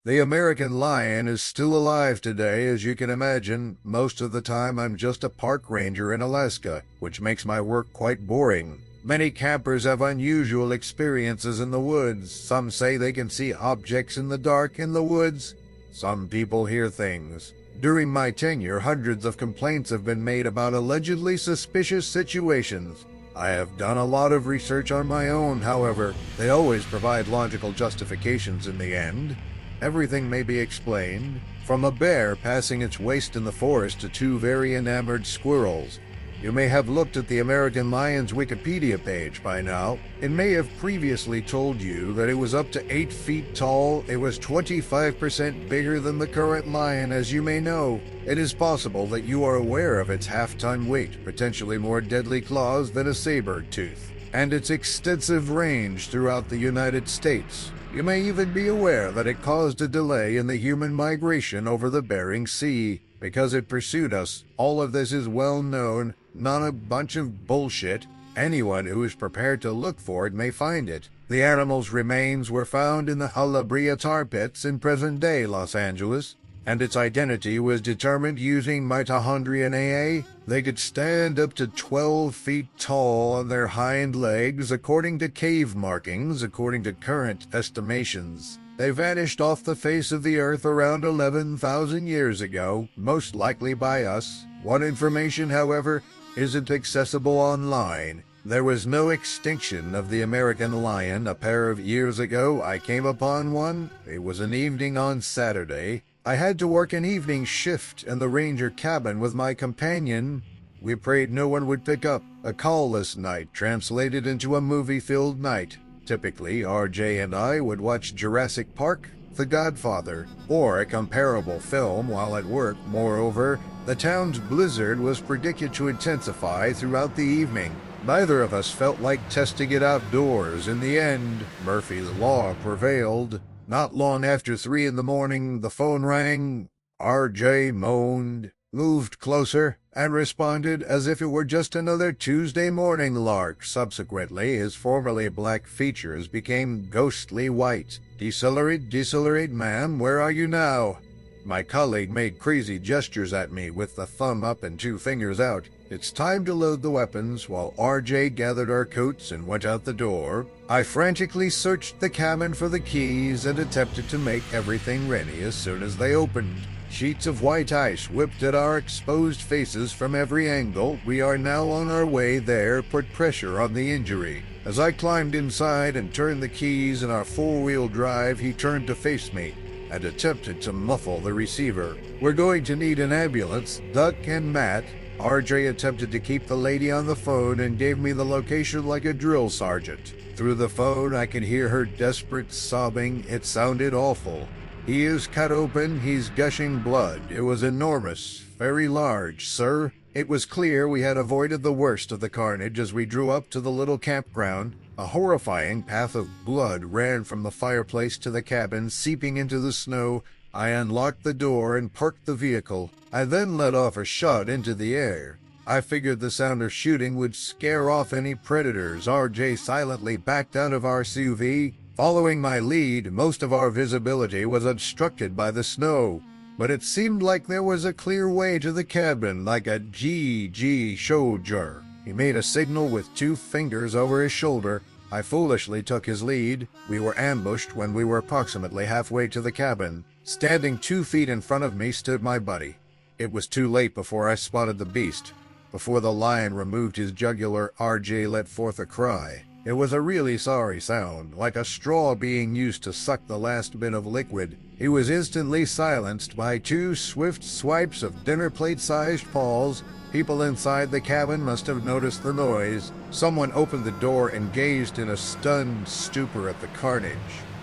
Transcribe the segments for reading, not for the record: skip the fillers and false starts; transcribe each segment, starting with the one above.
The American lion is still alive today, as you can imagine. Most of the time I'm just a park ranger in Alaska, which makes my work quite boring. Many campers have unusual experiences in the woods. Some say they can see objects in the dark in the woods. Some people hear things. During my tenure, hundreds of complaints have been made about allegedly suspicious situations. I have done a lot of research on my own, however. They always provide logical justifications in the end. Everything may be explained, from a bear passing its waist in the forest to two very enamored squirrels. You may have looked at the American lion's Wikipedia page by now. It may have previously told you that it was up to 8 feet tall. It was 25% bigger than the current lion, as you may know. It is possible that you are aware of its half-ton weight, potentially more deadly claws than a saber tooth, and its extensive range throughout the United States. You may even be aware that it caused a delay in the human migration over the Bering Sea, because it pursued us. All of this is well known, not a bunch of bullshit. Anyone who is prepared to look for it may find it. The animal's remains were found in the La Brea tar pits in present-day Los Angeles, and its identity was determined using mitochondrial AA. They could stand up to 12 feet tall on their hind legs, according to cave markings, according to current estimations. They vanished off the face of the earth around 11,000 years ago, most likely by us. One information, however, isn't accessible online. There was no extinction of the American lion. A pair of years ago, I came upon one. It was an evening on Saturday. I had to work an evening shift in the ranger cabin with my companion. We prayed no one would pick up. A callless night translated into a movie-filled night. Typically, RJ and I would watch Jurassic Park, The Godfather, or a comparable film while at work. Moreover, the town's blizzard was predicted to intensify throughout the evening. Neither of us felt like testing it outdoors. In the end, Murphy's Law prevailed. Not long after 3 in the morning, the phone rang. RJ moaned, moved closer, and responded as if it were just another Tuesday morning lark. Subsequently, his formerly black features became ghostly white. Decelerate, ma'am, where are you now? My colleague made crazy gestures at me with the thumb up and 2 fingers out. It's time to load the weapons. While RJ gathered our coats and went out the door, I frantically searched the cabin for the keys and attempted to make everything ready as soon as they opened. Sheets of white ice whipped at our exposed faces from every angle. We are now on our way there. Put pressure on the injury. As I climbed inside and turned the keys in our 4-wheel drive, he turned to face me and attempted to muffle the receiver. We're going to need an ambulance. Duck and Matt. RJ attempted to keep the lady on the phone and gave me the location like a drill sergeant. Through the phone, I could hear her desperate sobbing. It sounded awful. He is cut open, he's gushing blood. It was enormous, very large, sir. It was clear we had avoided the worst of the carnage as we drew up to the little campground. A horrifying path of blood ran from the fireplace to the cabin, seeping into the snow. I unlocked the door and parked the vehicle. I then let off a shot into the air. I figured the sound of shooting would scare off any predators. RJ silently backed out of our SUV. Following my lead, most of our visibility was obstructed by the snow, but it seemed like there was a clear way to the cabin, like a GG soldier. He made a signal with 2 fingers over his shoulder. I foolishly took his lead. We were ambushed when we were approximately halfway to the cabin. Standing 2 feet in front of me stood my buddy. It was too late before I spotted the beast. Before the lion removed his jugular, RJ let forth a cry. It was a really sorry sound, like a straw being used to suck the last bit of liquid. He was instantly silenced by 2 swift swipes of dinner plate-sized paws. People inside the cabin must have noticed the noise. Someone opened the door and gazed in a stunned stupor at the carnage.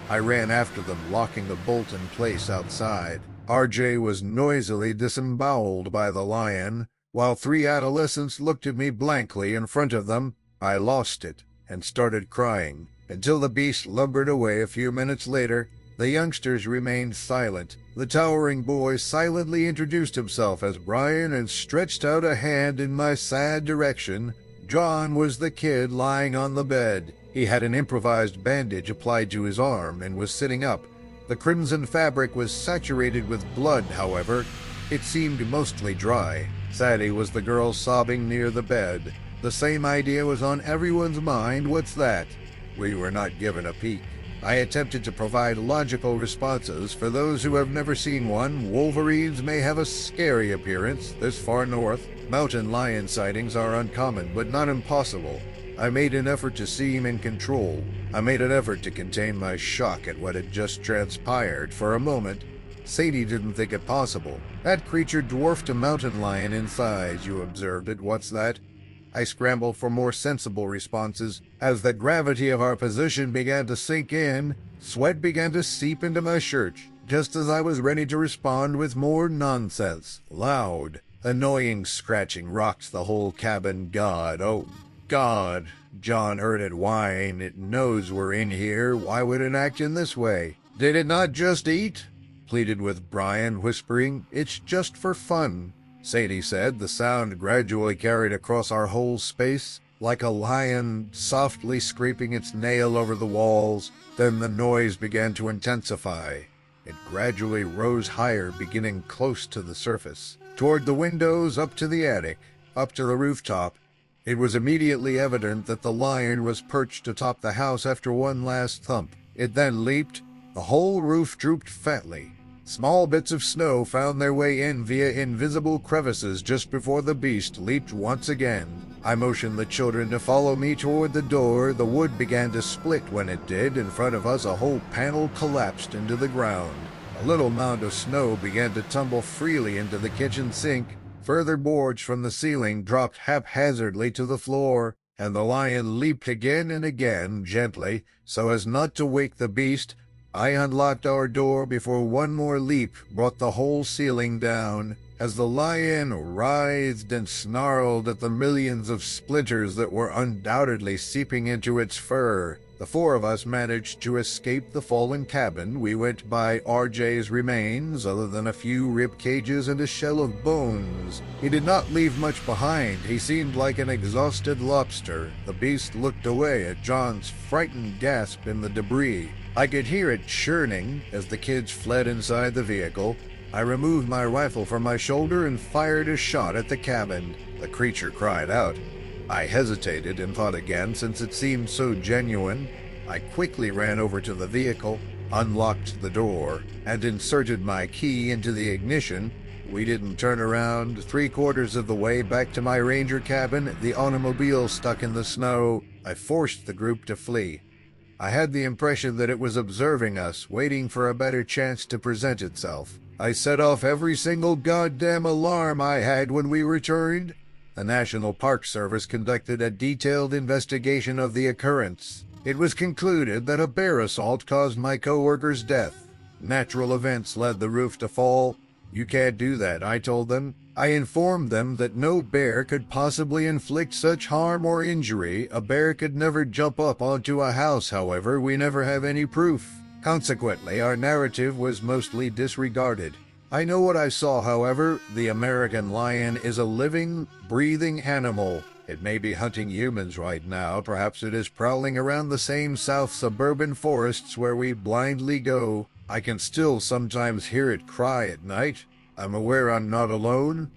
I ran after them, locking the bolt in place outside. RJ was noisily disemboweled by the lion. While 3 adolescents looked at me blankly in front of them, I lost it and started crying, until the beast lumbered away. A few minutes later, the youngsters remained silent. The towering boy silently introduced himself as Brian and stretched out a hand in my sad direction. John was the kid lying on the bed. He had an improvised bandage applied to his arm and was sitting up. The crimson fabric was saturated with blood, however. It seemed mostly dry. Sadie was the girl sobbing near the bed. The same idea was on everyone's mind. What's that? We were not given a peek. I attempted to provide logical responses. For those who have never seen one, wolverines may have a scary appearance this far north. Mountain lion sightings are uncommon, but not impossible. I made an effort to seem in control. I made an effort to contain my shock at what had just transpired. For a moment, Sadie didn't think it possible. That creature dwarfed a mountain lion in size. You observed it. What's that? I scrambled for more sensible responses. As the gravity of our position began to sink in, sweat began to seep into my shirt, just as I was ready to respond with more nonsense. Loud, annoying scratching rocked the whole cabin. God, oh God. John heard it whine. It knows we're in here. Why would it act in this way? Did it not just eat? Pleaded with Brian, whispering, "It's just for fun." Sadie said. The sound gradually carried across our whole space, like a lion softly scraping its nail over the walls. Then the noise began to intensify. It gradually rose higher, beginning close to the surface, toward the windows, up to the attic, up to the rooftop. It was immediately evident that the lion was perched atop the house after one last thump. It then leaped. The whole roof drooped fatly. Small bits of snow found their way in via invisible crevices just before the beast leaped once again. I motioned the children to follow me toward the door. The wood began to split when it did. In front of us, a whole panel collapsed into the ground. A little mound of snow began to tumble freely into the kitchen sink. Further boards from the ceiling dropped haphazardly to the floor, and the lion leaped again and again, gently, so as not to wake the beast. I unlocked our door before one more leap brought the whole ceiling down. As the lion writhed and snarled at the millions of splinters that were undoubtedly seeping into its fur, the four of us managed to escape the fallen cabin. We went by RJ's remains, other than a few rib cages and a shell of bones. He did not leave much behind. He seemed like an exhausted lobster. The beast looked away at John's frightened gasp in the debris. I could hear it churning as the kids fled inside the vehicle. I removed my rifle from my shoulder and fired a shot at the cabin. The creature cried out. I hesitated and thought again, since it seemed so genuine. I quickly ran over to the vehicle, unlocked the door, and inserted my key into the ignition. We didn't turn around. 3/4 of the way back to my ranger cabin, the automobile stuck in the snow. I forced the group to flee. I had the impression that it was observing us, waiting for a better chance to present itself. I set off every single goddamn alarm I had when we returned. The National Park Service conducted a detailed investigation of the occurrence. It was concluded that a bear assault caused my co-worker's death. Natural events led the roof to fall. You can't do that, I told them. I informed them that no bear could possibly inflict such harm or injury. A bear could never jump up onto a house, however. We never have any proof. Consequently, our narrative was mostly disregarded. I know what I saw, however. The American lion is a living, breathing animal. It may be hunting humans right now. Perhaps it is prowling around the same south suburban forests where we blindly go. I can still sometimes hear it cry at night. I'm aware I'm not alone.